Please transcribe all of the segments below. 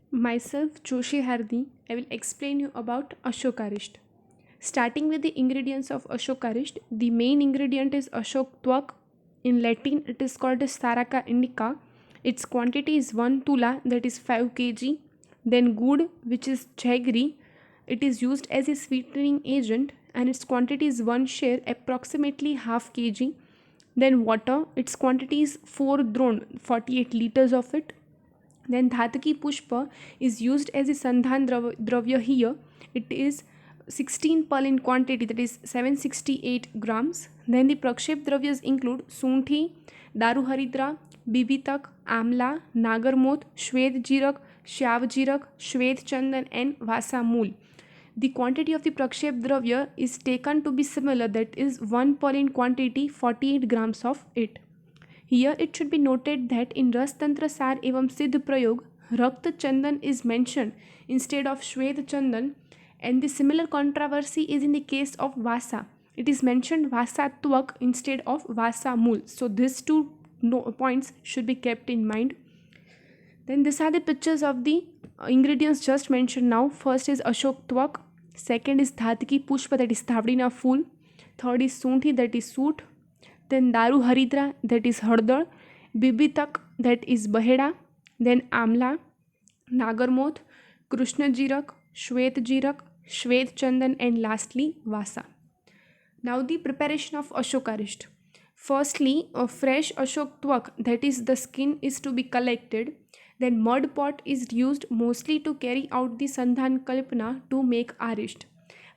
Myself, Joshi Hardi, I will explain you about Ashokarishta. Starting with the ingredients of Ashokarishta, the main ingredient is Ashok Twak. In Latin, it is called as Saraca indica. Its quantity is 1 tula, that is 5 kg. Then good, which is jaggery. It is used as a sweetening agent and its quantity is 1 share, approximately half kg. Then water, its quantity is 4 dron, 48 liters of it. Then Dhataki Pushpa is used as a Sandhan Dravya here. It is 16 pearl in quantity, that is 768 grams. Then the Prakshep Dravyas include Sunthi, Daru Haridra, Bibitak, Amla, Nagarmoth, Shwed Jirak, Shyav Jirak, Shwed Chandan, and Vasa Mool. The quantity of the Prakshep Dravya is taken to be similar, that is 1 pearl in quantity, 48 grams of it. Here it should be noted that in Ras Tantra Sar evam Siddh Prayog, Rakta Chandan is mentioned instead of Shwed Chandan, and the similar controversy is in the case of Vasa. It is mentioned Vasa Twak instead of Vasa Mool. So these two points should be kept in mind. Then these are the pictures of the ingredients just mentioned now. First is Ashok Twak, second is Dhataki Pushpa, that is Thavdina Fool, third is Sunthi, that is Soot, then Daru Haridra, that is Hardar, Bibitak, that is Baheda, then Amla, Nagarmoth, Krishna Jirak, Shwet Jirak, Shwet Chandan, and lastly Vasa. Now the preparation of Ashokarishta. Firstly, a fresh Ashok Twak, that is the skin, is to be collected. Then mud pot is used mostly to carry out the Sandhan Kalpana to make Arisht.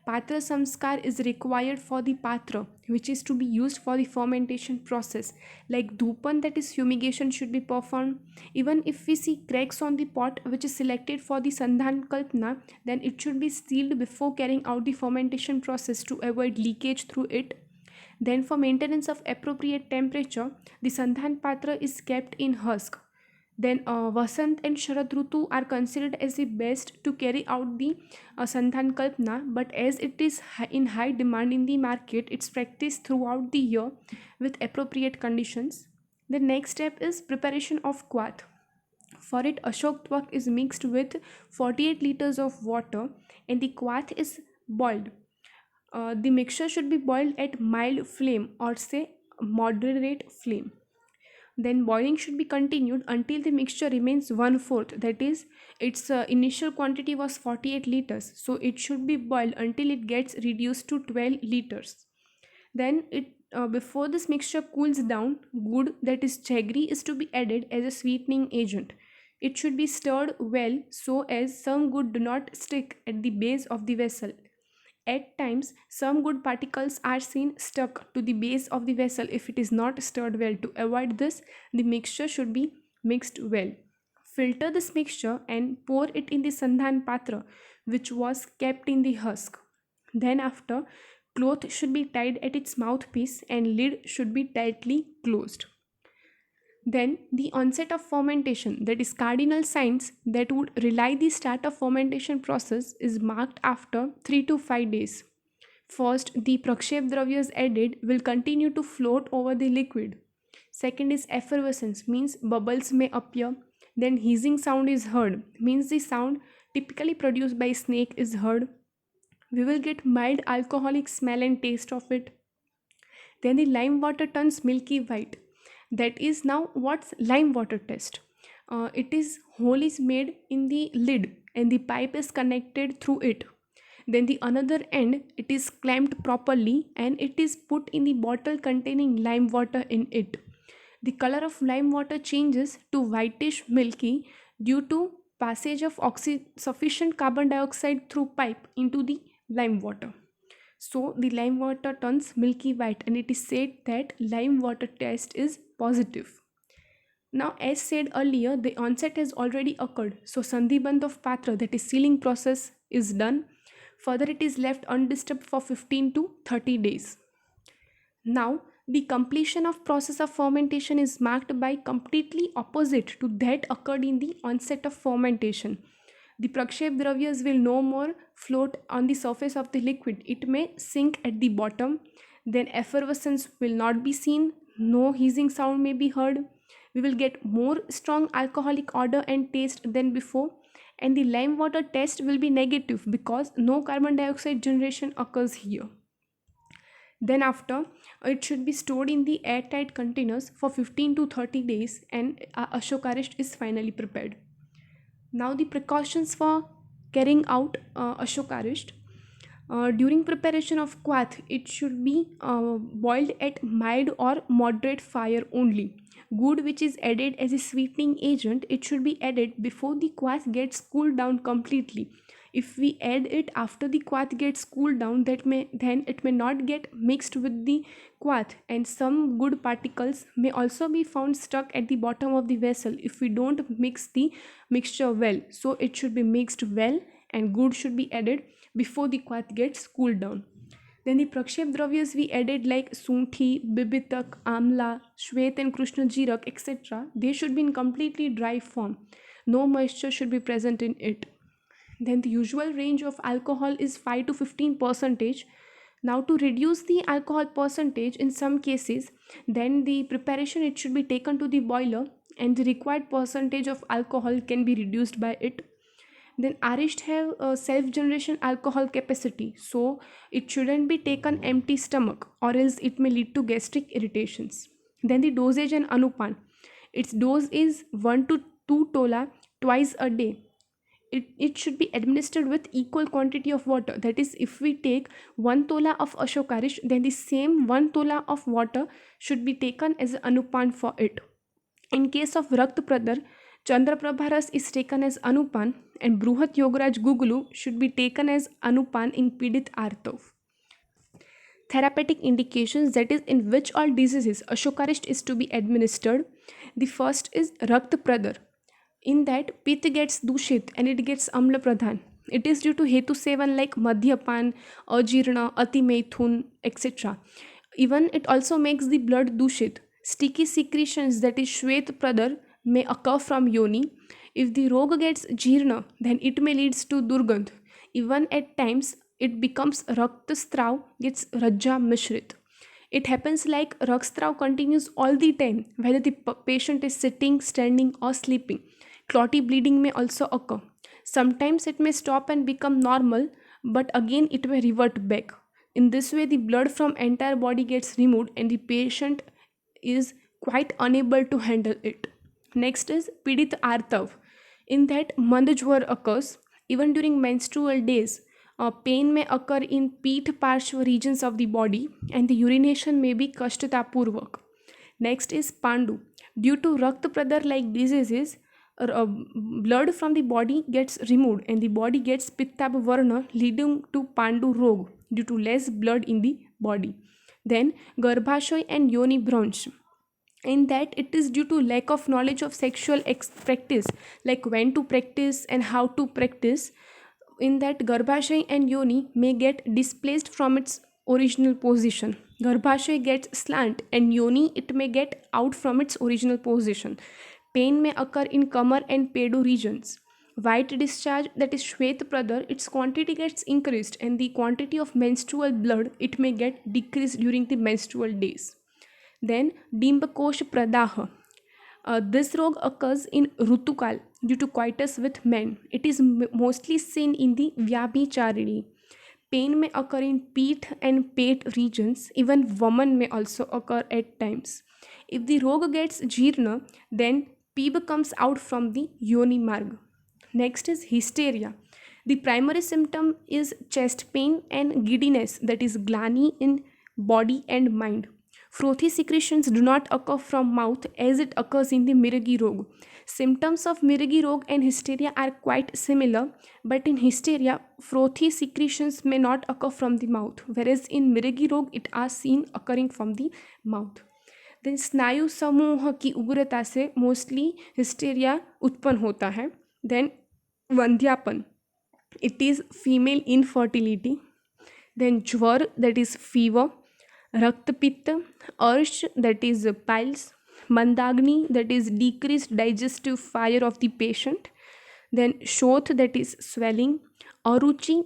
Patra Samskar is required for the patra, which is to be used for the fermentation process. Like dhupan, that is fumigation, should be performed. Even if we see cracks on the pot which is selected for the Sandhan Kalpana, then it should be sealed before carrying out the fermentation process to avoid leakage through it. Then for maintenance of appropriate temperature, the Sandhan Patra is kept in husk. Then Vasant and Sharad Rutu are considered as the best to carry out the Sandhan Kalpana, but as it is in high demand in the market, it's practiced throughout the year with appropriate conditions. The next step is preparation of Kwath. For it, Ashok Twak is mixed with 48 liters of water and the Kwath is boiled. The mixture should be boiled at mild flame or say moderate flame. Then boiling should be continued until the mixture remains 1/4, that is its initial quantity was 48 liters, so it should be boiled until it gets reduced to 12 liters. Then it before this mixture cools down, good, that is jaggery, is to be added as a sweetening agent. It should be stirred well so as some good do not stick at the base of the vessel. At times, some good particles are seen stuck to the base of the vessel if it is not stirred well. To avoid this, the mixture should be mixed well. Filter this mixture and pour it in the Sandhan Patra, which was kept in the husk. Then, after, cloth should be tied at its mouthpiece and lid should be tightly closed. Then the onset of fermentation, that is cardinal signs that would rely the start of fermentation process, is marked after 3 to 5 days. First, the Prakshep Dravyas added will continue to float over the liquid. Second is effervescence, means bubbles may appear. Then hissing sound is heard, means the sound typically produced by snake is heard. We will get mild alcoholic smell and taste of it. Then the lime water turns milky white. That is now what's lime water test. It is hole is made in the lid and the pipe is connected through it. Then the another end, it is clamped properly and it is put in the bottle containing lime water in it. The color of lime water changes to whitish milky due to passage of sufficient carbon dioxide through pipe into the lime water. So the lime water turns milky white and it is said that lime water test is positive. Now, as said earlier, the onset has already occurred. So Sandhibandh of Patra, that is sealing process, is done. Further, it is left undisturbed for 15 to 30 days. Now, the completion of process of fermentation is marked by completely opposite to that occurred in the onset of fermentation. The Prakshep Dravyas will no more float on the surface of the liquid. It may sink at the bottom. Then effervescence will not be seen. No hissing sound may be heard. We will get more strong alcoholic odor and taste than before. and the lime water test will be negative because no carbon dioxide generation occurs here. Then after, it should be stored in the airtight containers for 15 to 30 days, and Ashokarish is finally prepared. Now the precautions for carrying out Ashokarish. During preparation of quath, it should be boiled at mild or moderate fire only. Good which is added as a sweetening agent, it should be added before the quath gets cooled down completely. If we add it after the quath gets cooled down, then it may not get mixed with the quath, and some good particles may also be found stuck at the bottom of the vessel if we don't mix the mixture well. So it should be mixed well, and good should be added before the quath gets cooled down. Then the prakshep dravyas we added like sunthi, bibitak, amla, shwet and krishna jirak, etc. They should be in completely dry form. No moisture should be present in it. Then the usual range of alcohol is 5 to 15 percentage. Now to reduce the alcohol percentage in some cases, then the preparation it should be taken to the boiler, and the required percentage of alcohol can be reduced by it. Then arisht have a self generation alcohol capacity, so it shouldn't be taken empty stomach or else it may lead to gastric irritations. Then the dosage and anupan, its dose is 1 to 2 tola twice a day. It should be administered with equal quantity of water. That is, if we take 1 tola of ashokarish, then the same 1 tola of water should be taken as anupan for it. In case of Rakt Pradar, Chandraprabharas is taken as Anupan, and Bruhat Yogaraj Gugulu should be taken as Anupan in Pidit Artav. Therapeutic indications, that is, in which all diseases Ashokarist is to be administered. The first is Rakt Pradar. In that, Pitta gets Dushit and it gets Amla Pradhan. It is due to Hetu Sevan like Madhyapan, Ajirna, Ati Methun, etc. Even it also makes the blood Dushit. Sticky secretions, that is Shwet Pradar, may occur from yoni. If the roga gets jirna, then it may leads to durgandh. Even at times, it becomes raktastrav gets rajja mishrit. It happens like rakstrav continues all the time, whether the patient is sitting, standing, or sleeping. Clotty bleeding may also occur. Sometimes it may stop and become normal, but again it may revert back. In this way, the blood from entire body gets removed and the patient is quite unable to handle it. Next is Pidit Artav. In that, Mandajwar occurs. Even during menstrual days, pain may occur in Peeth Parshva regions of the body, and the urination may be Kashtata-purvak. Next is Pandu. Due to Rakt Pradar like diseases, blood from the body gets removed and the body gets Pittab Varna, leading to Pandu Rog due to less blood in the body. Then Garbhashoy and Yoni Bronch. In that, it is due to lack of knowledge of sexual practice, like when to practice and how to practice. In that, Garbhashay and Yoni may get displaced from its original position. Garbhashay gets slant and Yoni it may get out from its original position. Pain may occur in Kamar and Pedu regions. White discharge, that is Shwet Pradar, its quantity gets increased and the quantity of menstrual blood it may get decreased during the menstrual days. Then Dimbakosh Pradaha. This rog occurs in Rutukal due to coitus with men. It is mostly seen in the Vyabhicharini. Pain may occur in Peeth and Pet regions. Even woman may also occur at times. If the rog gets Jirna, then Peeb comes out from the Yoni Marg. Next is hysteria. The primary symptom is chest pain and giddiness, that is glani in body and mind. Frothy secretions do not occur from mouth as it occurs in the Miragi Rog. Symptoms of Miragi Rog and hysteria are quite similar, but in hysteria, frothy secretions may not occur from the mouth, whereas in Miragi Rog, it are seen occurring from the mouth. Then स्नायु समूह की उग्रता से mostly hysteria उत्पन्न होता है. Then वंध्यापन, it is female infertility. Then ज्वर, that is fever. Raktapita, Arsh, that is piles. Mandagni, that is decreased digestive fire of the patient. Then Shoth, that is swelling. Aruchi,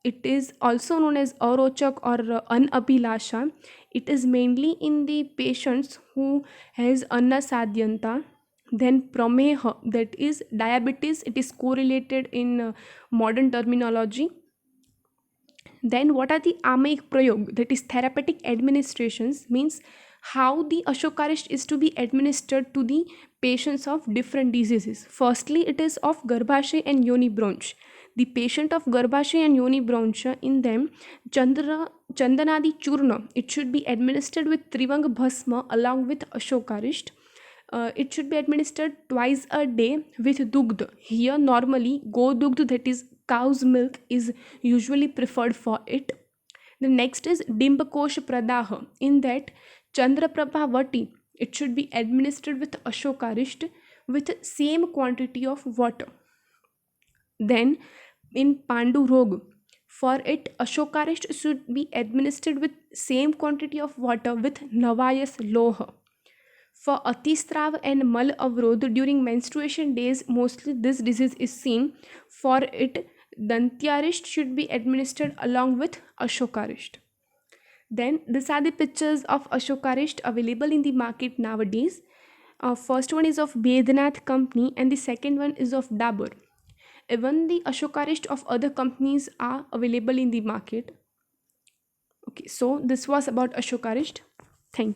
it is also known as Arochak or Anabhilasha. It is mainly in the patients who has Annasadyanta. Then Prameha, that is diabetes, it is correlated in modern terminology. Then what are the Amayik Prayog, that is therapeutic administrations, means how the Ashokarist is to be administered to the patients of different diseases. Firstly, it is of Garbhashay and Yoni Bronch. The patient of Garbhashay and Yoni Bronch, in them Chandanadi Churna, it should be administered with Trivang Bhasma along with Ashokarist. It should be administered twice a day with dugdh. Here, normally, go dugdh, that is cow's milk, is usually preferred for it. The next is Dimbakosh Pradaha. In that, Chandraprabha Vati, it should be administered with Ashokarist with same quantity of water. Then, in Pandu Rog, for it, Ashokarist should be administered with same quantity of water with Navayas Loha. For Atistrav and Mal Avrodh during menstruation days, mostly this disease is seen. For it, Dantyarist should be administered along with Ashokarist. Then these are the pictures of Ashokarist available in the market nowadays. First one is of Bednath company and the second one is of Dabur. Even the Ashokarist of other companies are available in the market. Okay, so this was about Ashokarist.